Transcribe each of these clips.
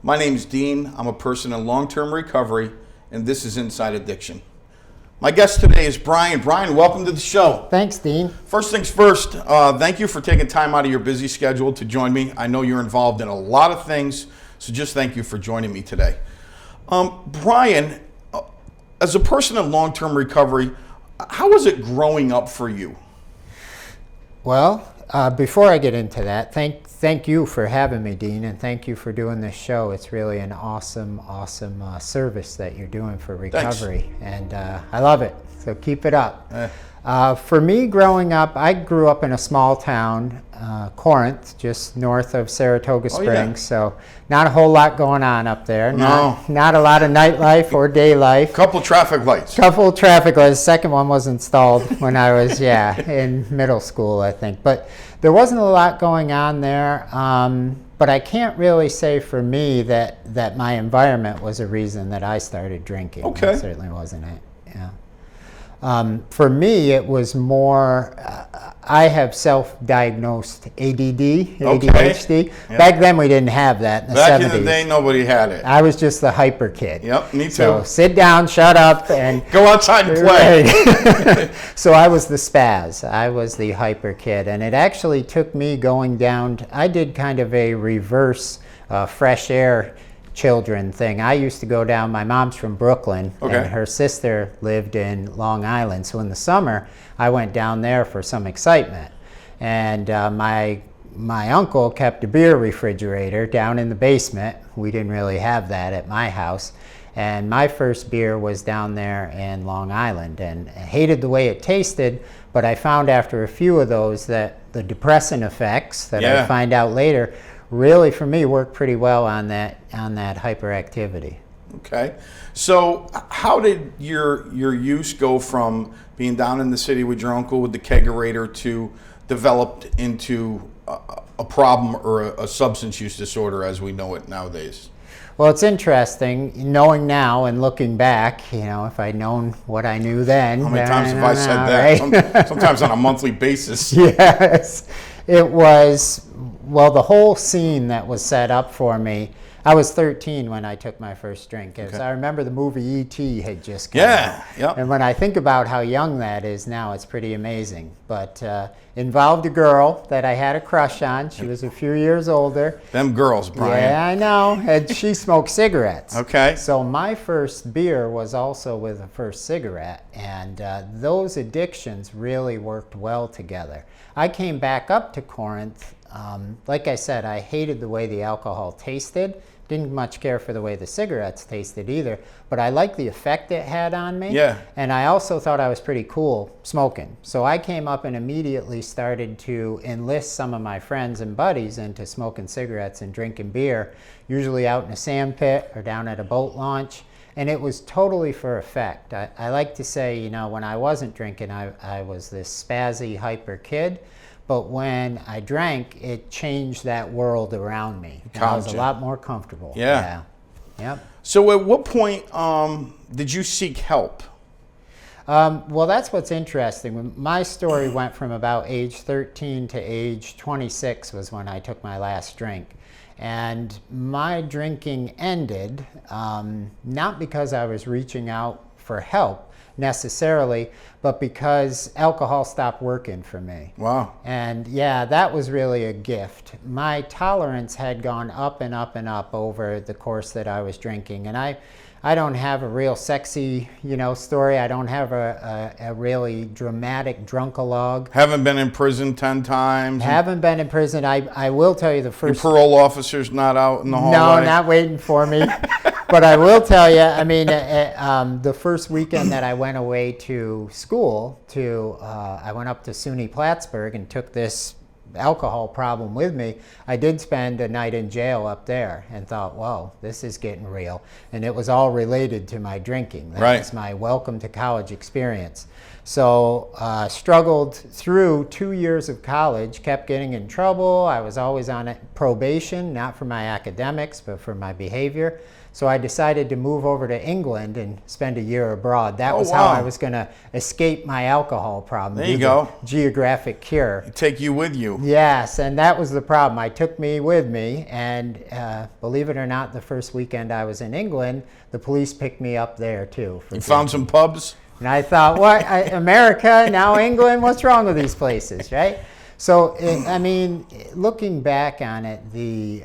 My name's Dean. I'm a person in long-term recovery, and this is Inside Addiction. My guest today is Brian. Brian, welcome to the show. Thanks, Dean. First things first, thank you for taking time out of your busy schedule to join me. I know you're involved in a lot of things, so just thank you for joining me today. Brian, as a person in long-term recovery, how was it growing up for you? Well, before I get into that, thank you for having me, Dean, and thank you for doing this show. It's really an awesome service that you're doing for recovery. Thanks. And I love it, so keep it up. For me, growing up, I grew up in a small town, Corinth, just north of Saratoga Springs, so not a whole lot going on up there. Not a lot of nightlife or day life. Couple traffic lights. The second one was installed when I was, in middle school, I think. But there wasn't a lot going on there. But I can't really say for me that my environment was a reason that I started drinking. Okay. That certainly wasn't it. Yeah. For me, it was more, I have self-diagnosed ADD, ADHD. Yep. Back then, we didn't have that in the 70s. Back in the day, nobody had it. I was just the hyper kid. Yep, me too. So sit down, shut up, and go outside and play. Right. So I was the spaz. I was the hyper kid. And it actually took me going down, I did kind of a reverse fresh air children thing. I used to go down, my mom's from Brooklyn, and her sister lived in Long Island. So in the summer, I went down there for some excitement. And my uncle kept a beer refrigerator down in the basement. We didn't really have that at my house. And my first beer was down there in Long Island, and I hated the way it tasted, but I found after a few of those that the depressant effects that I find out later really, for me, worked pretty well on that hyperactivity. Okay, so how did your use go from being down in the city with your uncle with the kegerator to developed into a problem or a substance use disorder as we know it nowadays? Well, it's interesting knowing now and looking back. If I'd known what I knew then. How many times have I said that? Right? Sometimes on a monthly basis. Yes, it was. Well, the whole scene that was set up for me, I was 13 when I took my first drink. I remember the movie E.T. had just come out. Yep. And when I think about how young that is now, it's pretty amazing. But involved a girl that I had a crush on. She was a few years older. Them girls, Brian. Yeah, I know. And she smoked cigarettes. Okay. So my first beer was also with the first cigarette. And those addictions really worked well together. I came back up to Corinth. Like I said, I hated the way the alcohol tasted. Didn't much care for the way the cigarettes tasted either, but I liked the effect it had on me. Yeah. And I also thought I was pretty cool smoking. So I came up and immediately started to enlist some of my friends and buddies into smoking cigarettes and drinking beer, usually out in a sand pit or down at a boat launch. And it was totally for effect. I like to say, when I wasn't drinking, I was this spazzy, hyper kid. But when I drank, it changed that world around me. I was a lot more comfortable. Yeah. Yep. So at what point did you seek help? Well, that's what's interesting. My story went from about age 13 to age 26 was when I took my last drink. And my drinking ended, not because I was reaching out for help necessarily, but because alcohol stopped working for me. Wow. And that was really a gift. My tolerance had gone up and up and up over the course that I was drinking. And I don't have a real sexy, story. I don't have a really dramatic drunkalogue. Haven't been in prison 10 times? Haven't been in prison. I will tell you the first... Your parole officer's not out in the hallway? No, not waiting for me. But I will tell you, the first weekend that I went away to school, I went up to SUNY Plattsburgh and took this alcohol problem with me. I did spend a night in jail up there and thought, whoa, this is getting real. And it was all related to my drinking. That was my welcome to college experience. So struggled through 2 years of college, kept getting in trouble. I was always on probation, not for my academics, but for my behavior. So I decided to move over to England and spend a year abroad. That Oh, was how wow. I was going to escape my alcohol problem. There you do go. the geographic cure. Take you with you. Yes, and that was the problem. I took me with me, and believe it or not, the first weekend I was in England, the police picked me up there too. You found some pubs? And I thought, what? America, now England, what's wrong with these places, right? So, I mean, looking back on it, the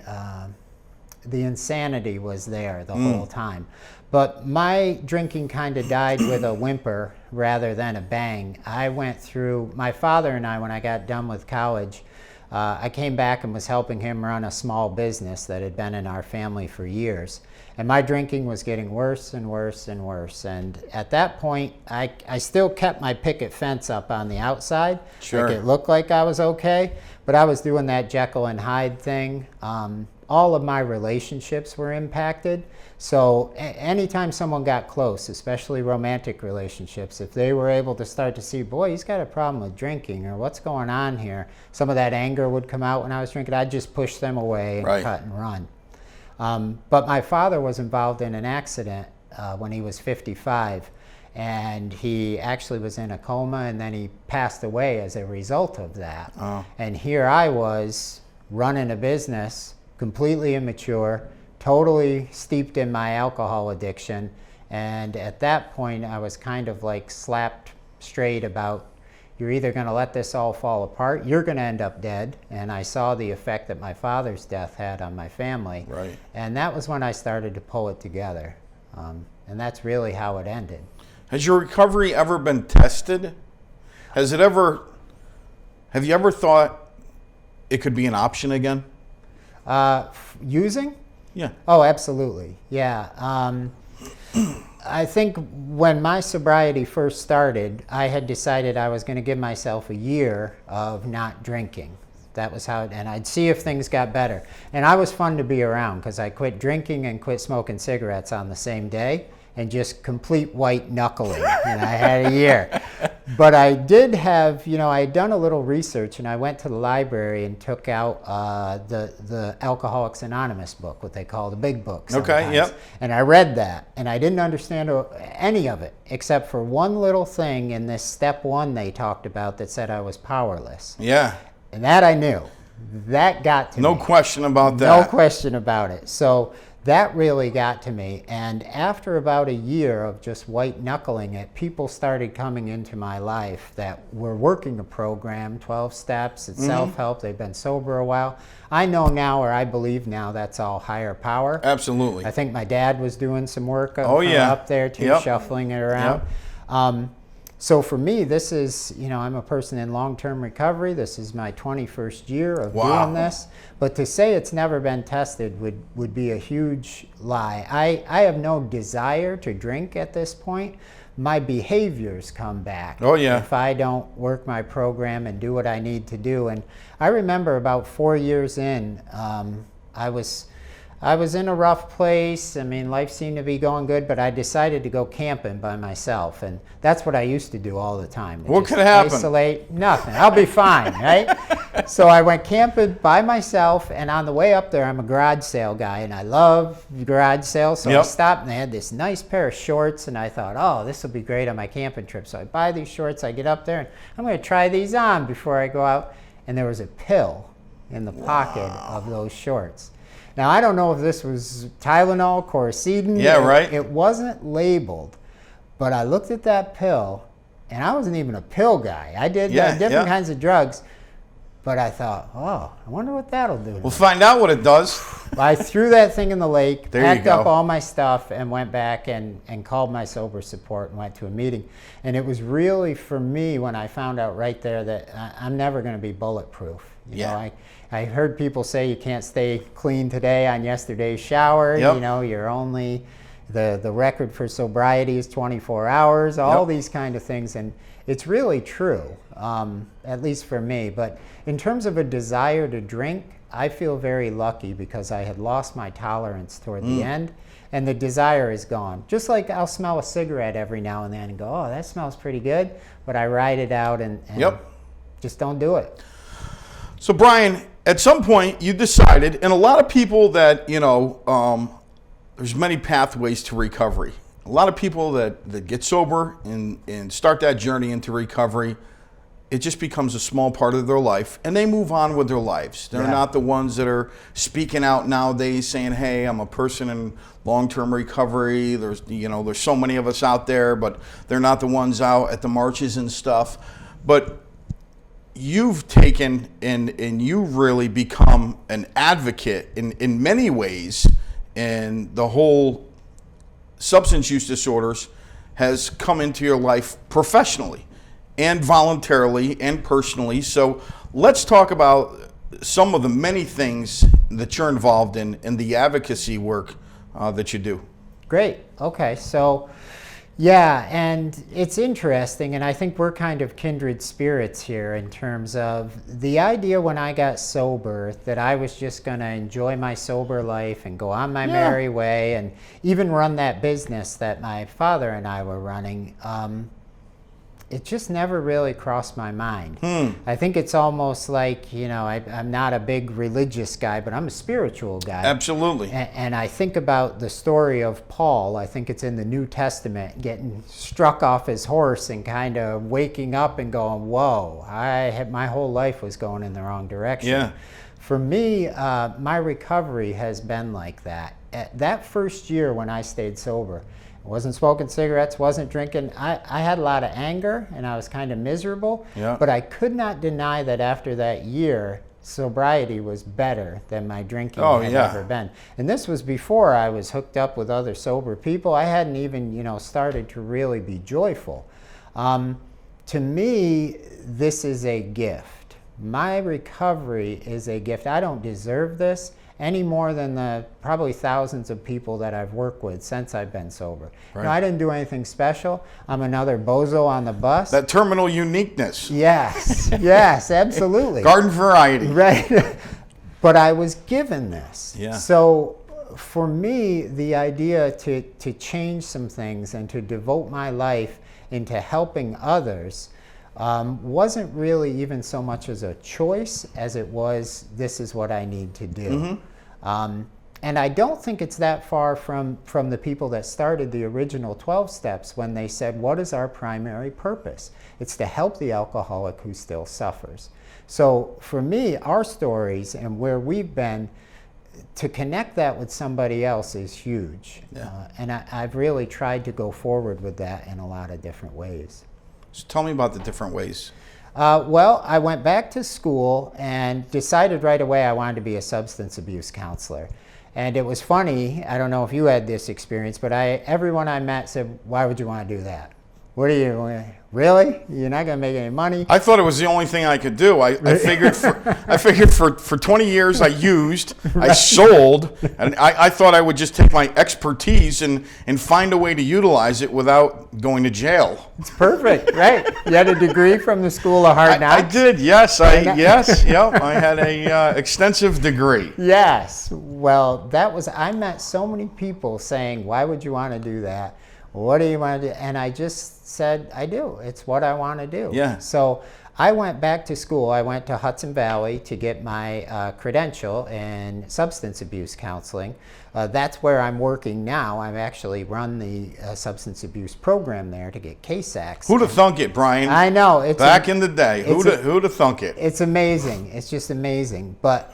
insanity was there the whole time. But my drinking kind of died with a whimper rather than a bang. I went through, my father and I, when I got done with college, I came back and was helping him run a small business that had been in our family for years. And my drinking was getting worse and worse and worse. And at that point, I still kept my picket fence up on the outside. Sure. Like it looked like I was okay, but I was doing that Jekyll and Hyde thing. All of my relationships were impacted. So anytime someone got close, especially romantic relationships, if they were able to start to see, boy, he's got a problem with drinking, or what's going on here, some of that anger would come out when I was drinking. I'd just push them away and Right. cut and run. But my father was involved in an accident when he was 55, and he actually was in a coma, and then he passed away as a result of that. Oh. And here I was running a business, completely immature, totally steeped in my alcohol addiction, and at that point I was kind of like slapped straight about, you're either going to let this all fall apart, you're going to end up dead. And I saw the effect that my father's death had on my family. Right. And that was when I started to pull it together. And that's really how it ended. Has your recovery ever been tested? Have you ever thought it could be an option again? Using? Yeah. Oh, absolutely. Yeah. I think when my sobriety first started, I had decided I was going to give myself a year of not drinking. That was how, and I'd see if things got better. And I was fun to be around because I quit drinking and quit smoking cigarettes on the same day, and just complete white knuckling. And I had a year. But I did have, I had done a little research, and I went to the library and took out the Alcoholics Anonymous book, what they call the big book sometimes. Okay, yep. And I read that, and I didn't understand any of it, except for one little thing in this step 1 they talked about that said I was powerless. Yeah. And that I knew. That got to me. No question about that. No question about it. So that really got to me. And after about a year of just white knuckling it, people started coming into my life that were working a program, 12 steps, it's self-help. They've been sober a while. I know now, or I believe now, that's all higher power. Absolutely. I think my dad was doing some work yeah. up there too, Yep. shuffling it around. Yep. So for me, this is, I'm a person in long-term recovery. This is my 21st year of Wow. doing this. But to say it's never been tested would be a huge lie. I have no desire to drink at this point. My behaviors come back. Oh, yeah. If I don't work my program and do what I need to do. And I remember about 4 years in, I was in a rough place. I mean, life seemed to be going good, but I decided to go camping by myself, and that's what I used to do all the time. What Just could happen? Isolate, nothing. I'll be fine, right? So I went camping by myself, and on the way up there, I'm a garage sale guy, and I love garage sales. So I Yep. stopped, and they had this nice pair of shorts, and I thought, oh, this will be great on my camping trip. So I buy these shorts, I get up there, and I'm going to try these on before I go out. And there was a pill in the pocket of those shorts. Now, I don't know if this was Tylenol, Coricidin. Yeah, right. It wasn't labeled, but I looked at that pill, and I wasn't even a pill guy. I did different kinds of drugs, but I thought, oh, I wonder what that'll do. We'll find out what it does. I threw that thing in the lake, There you packed up go. all my stuff, and went back and called my sober support and went to a meeting. And it was really, for me, when I found out right there that I'm never going to be bulletproof. You know, I heard people say you can't stay clean today on yesterday's shower. Yep. You're only, the record for sobriety is 24 hours, all these kind of things. And it's really true, at least for me. But in terms of a desire to drink, I feel very lucky because I had lost my tolerance toward the end, and the desire is gone. Just like I'll smell a cigarette every now and then and go, oh, that smells pretty good, but I ride it out and just don't do it. So Brian, at some point you decided, and a lot of people that, there's many pathways to recovery. A lot of people that get sober and start that journey into recovery, it just becomes a small part of their life, and they move on with their lives. They're not the ones that are speaking out nowadays saying, hey, I'm a person in long-term recovery. There's so many of us out there, but they're not the ones out at the marches and stuff. But you've taken and you've really become an advocate in many ways, and the whole substance use disorders has come into your life professionally and voluntarily and personally. So let's talk about some of the many things that you're involved in and the advocacy work that you do. Great. Okay. So, yeah, and it's interesting, and I think we're kind of kindred spirits here in terms of the idea when I got sober that I was just going to enjoy my sober life and go on my merry way and even run that business that my father and I were running. It just never really crossed my mind. I think it's almost like, I'm not a big religious guy, but I'm a spiritual guy. Absolutely. And I think about the story of Paul. I think it's in the New Testament, getting struck off his horse and kind of waking up and going, whoa, my whole life was going in the wrong direction. Yeah. For me, my recovery has been like that. At that first year when I stayed sober, wasn't smoking cigarettes, wasn't drinking. I had a lot of anger and I was kind of miserable, but I could not deny that after that year, sobriety was better than my drinking had ever been. And this was before I was hooked up with other sober people. I hadn't even, started to really be joyful. To me, this is a gift. My recovery is a gift. I don't deserve this any more than the probably thousands of people that I've worked with since I've been sober. Right. I didn't do anything special. I'm another bozo on the bus. That terminal uniqueness. Yes, yes, absolutely. Garden variety. Right. But I was given this. Yeah. So for me, the idea to change some things and to devote my life into helping others wasn't really even so much as a choice as it was, this is what I need to do. And I don't think it's that far from the people that started the original 12 steps when they said, what is our primary purpose? It's to help the alcoholic who still suffers. So for me, our stories and where we've been, to connect that with somebody else is huge. And I've really tried to go forward with that in a lot of different ways. So tell me about the different ways. Well, I went back to school and decided right away I wanted to be a substance abuse counselor. And it was funny, I don't know if you had this experience, but everyone I met said, why would you want to do that? What are you, really? You're not going to make any money? I thought it was the only thing I could do. I figured for 20 years I used, I sold, and I thought I would just take my expertise and find a way to utilize it without going to jail. It's perfect, right? You had a degree from the School of Hard Knocks? I did, yes. I had a extensive degree. Yes. Well, I met so many people saying, why would you want to do that? What do you want to do? And I just said, I do. It's what I want to do. Yeah. So I went back to school. I went to Hudson Valley to get my credential in substance abuse counseling. That's where I'm working now. I've actually run the substance abuse program there to get CASACs. Who'd have thunk it, Brian? I know. Back in the day, who'd have thunk it? It's amazing. It's just amazing. But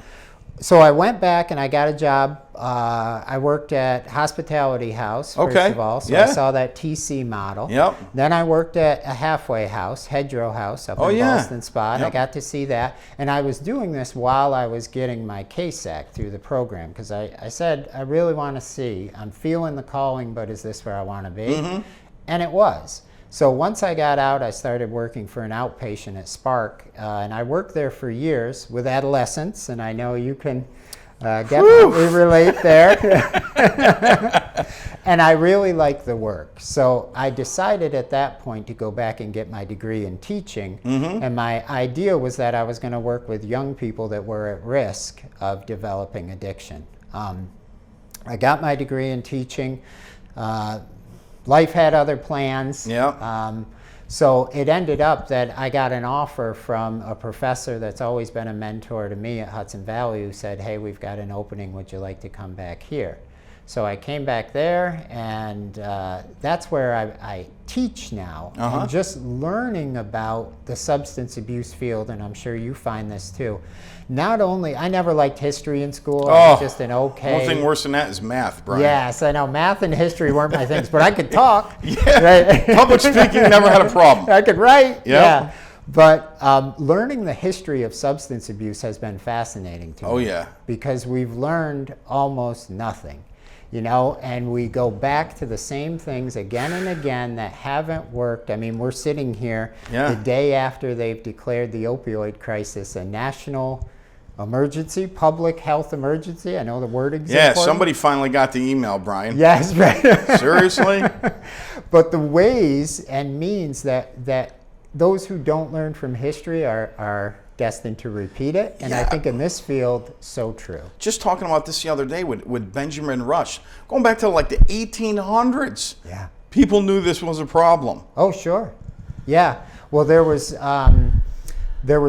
so I went back and I got a job. I worked at Hospitality House, first of all. So I saw that TC model. Yep. Then I worked at a halfway house, Hedgerow House up in Boston Spot. Yep. I got to see that. And I was doing this while I was getting my CASAC through the program because I said, I really want to see. I'm feeling the calling, but is this where I want to be? And it was. So once I got out, I started working for an outpatient at Spark, and I worked there for years with adolescents, and I know you can definitely relate there. And I really liked the work. So I decided at that point to go back and get my degree in teaching, and my idea was that I was going to work with young people that were at risk of developing addiction. I got my degree in teaching. Life had other plans. So it ended up that I got an offer from a professor that's always been a mentor to me at Hudson Valley who said, hey, we've got an opening. Would you like to come back here? So I came back there, and that's where I teach now. And just learning about the substance abuse field, and I'm sure you find this too. Not only, I never liked history in school. I was just an okay. One thing worse than that is math, Brian. Yes, I know. Math and history weren't my things, but I could talk. Right? Public speaking never had a problem. I could write. Yeah. But learning the history of substance abuse has been fascinating to me. Oh, yeah. Because we've learned almost nothing, you know, and we go back to the same things again and again that haven't worked. I mean, we're sitting here the day after they've declared the opioid crisis a national emergency, public health emergency. I know the wording's important. Somebody finally got the email, Brian. Yes, right. Seriously? But the ways and means that those who don't learn from history are destined to repeat it. And I think in this field, so true. Just talking about this the other day with Benjamin Rush. Going back to like the 1800s. Yeah. People knew this was a problem. Oh, sure. Yeah. Well, there was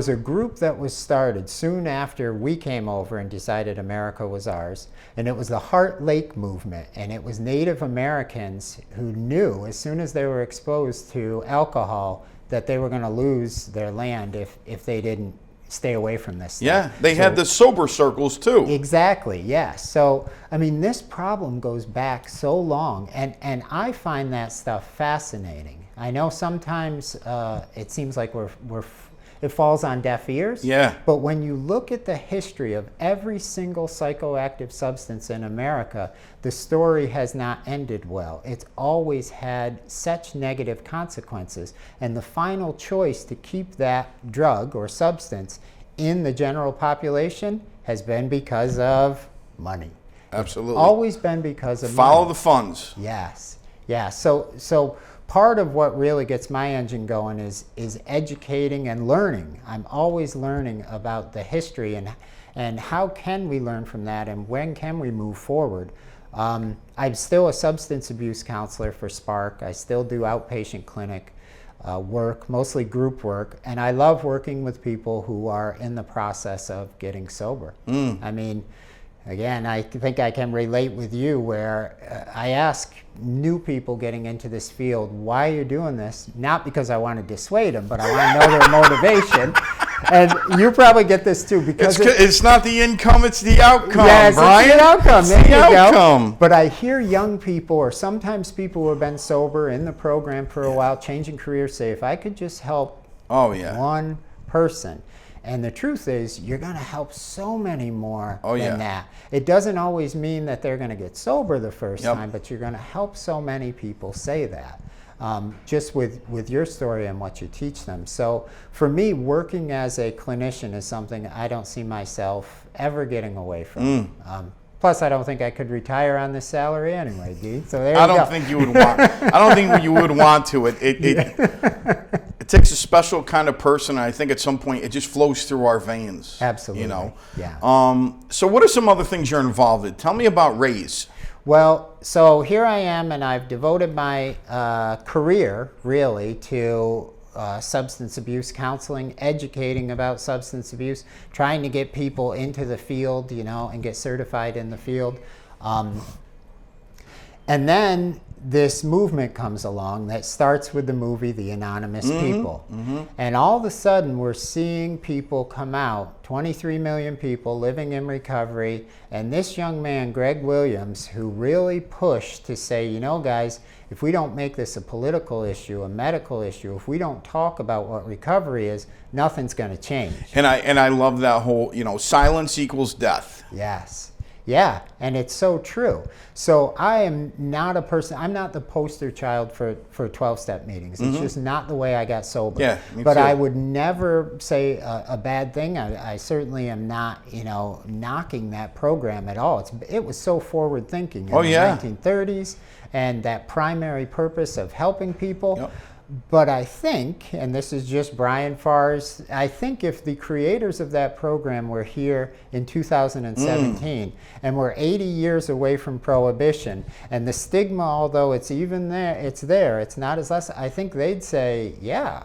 a group that was started soon after we came over and decided America was ours. And it was the Heart Lake movement. And it was Native Americans who knew as soon as they were exposed to alcohol that they were going to lose their land if they didn't stay away from this stuff. Yeah, they had the sober circles too. Exactly, yes. So, I mean, this problem goes back so long, and I find that stuff fascinating. I know sometimes it seems like it falls on deaf ears. Yeah. But when you look at the history of every single psychoactive substance in America, the story has not ended well. It's always had such negative consequences. And the final choice to keep that drug or substance in the general population has been because of money. Absolutely. It's always been because of Follow money. the funds. Yes. Yeah. So part of what really gets my engine going is educating and learning. I'm always learning about the history and how can we learn from that and when can we move forward. I'm still a substance abuse counselor for Spark. I still do outpatient clinic work, mostly group work, and I love working with people who are in the process of getting sober. I mean, again, I think I can relate with you where I ask new people getting into this field, why are you doing this? Not because I want to dissuade them, but I want to know their motivation. And you probably get this too, because it's not the income, it's the outcome, yes, Brian. It's the outcome. It's there the you outcome. Go. But I hear young people, or sometimes people who have been sober in the program for a while, changing careers, say, if I could just help one person. And the truth is, you're going to help so many more than that. It doesn't always mean that they're going to get sober the first time, but you're going to help so many people say that. Just with your story and what you teach them. So for me, working as a clinician is something I don't see myself ever getting away from. Plus, I don't think I could retire on this salary anyway, Dee. So there you go. I don't think you would want. I don't think you would want to. It takes a special kind of person. And I think at some point it just flows through our veins. Absolutely. You know. Yeah. So what are some other things you're involved in? Tell me about RAIS. Well, so here I am, and I've devoted my career, really, to substance abuse counseling, educating about substance abuse, trying to get people into the field, you know, and get certified in the field. And then this movement comes along that starts with the movie The Anonymous People. And all of a sudden we're seeing people come out, 23 million people living in recovery, and this young man, Greg Williams, who really pushed to say, you know guys, if we don't make this a political issue, a medical issue, if we don't talk about what recovery is, nothing's going to change. And I love that whole, you know, silence equals death. Yes. Yeah, and it's so true. So I am not a person, I'm not the poster child for 12-step meetings. It's just not the way I got sober. Yeah, me but too. I would never say a bad thing. I certainly am not, you know, knocking that program at all. It was so forward thinking in the 1930s, and that primary purpose of helping people. Yep. But I think, and this is just Brian Farr's, I think if the creators of that program were here in 2017 and we're 80 years away from prohibition, and the stigma, although it's even there, it's not as less, I think they'd say, yeah,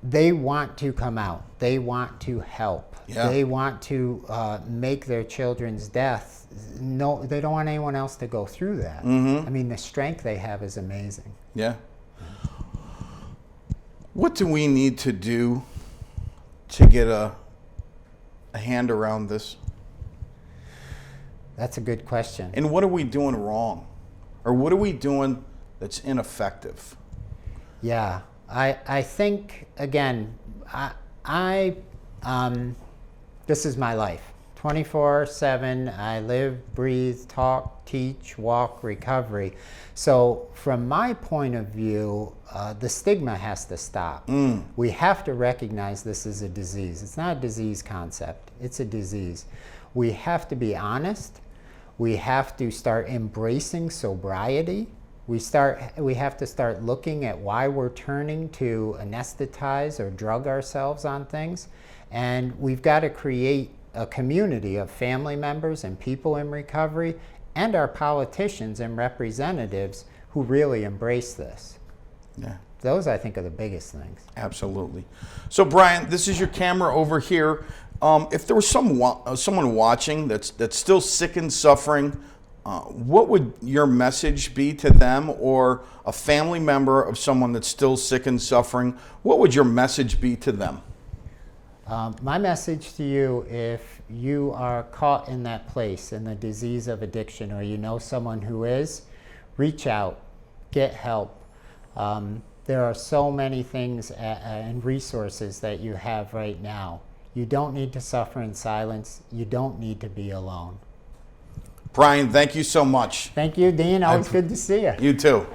they want to come out. They want to help. Yeah. They want to make their children's death. No, they don't want anyone else to go through that. I mean, the strength they have is amazing. Yeah. What do we need to do to get a hand around this? That's a good question. And what are we doing wrong? Or what are we doing that's ineffective? Yeah, I think, again, this is my life. 24/7, I live, breathe, talk, teach, walk, recovery. So from my point of view, the stigma has to stop. We have to recognize this is a disease. It's not a disease concept, it's a disease. We have to be honest. We have to start embracing sobriety. We have to start looking at why we're turning to anesthetize or drug ourselves on things. And we've got to create a community of family members and people in recovery and our politicians and representatives who really embrace this. Yeah. Those, I think, are the biggest things. Absolutely. So, Brian, this is your camera over here. If there was someone watching that's still sick and suffering, what would your message be to them, or a family member of someone that's still sick and suffering? What would your message be to them? My message to you, if you are caught in that place, in the disease of addiction, or you know someone who is, reach out, get help. There are so many things and resources that you have right now. You don't need to suffer in silence. You don't need to be alone. Brian, thank you so much. Thank you, Dean. Always good to see you. You too.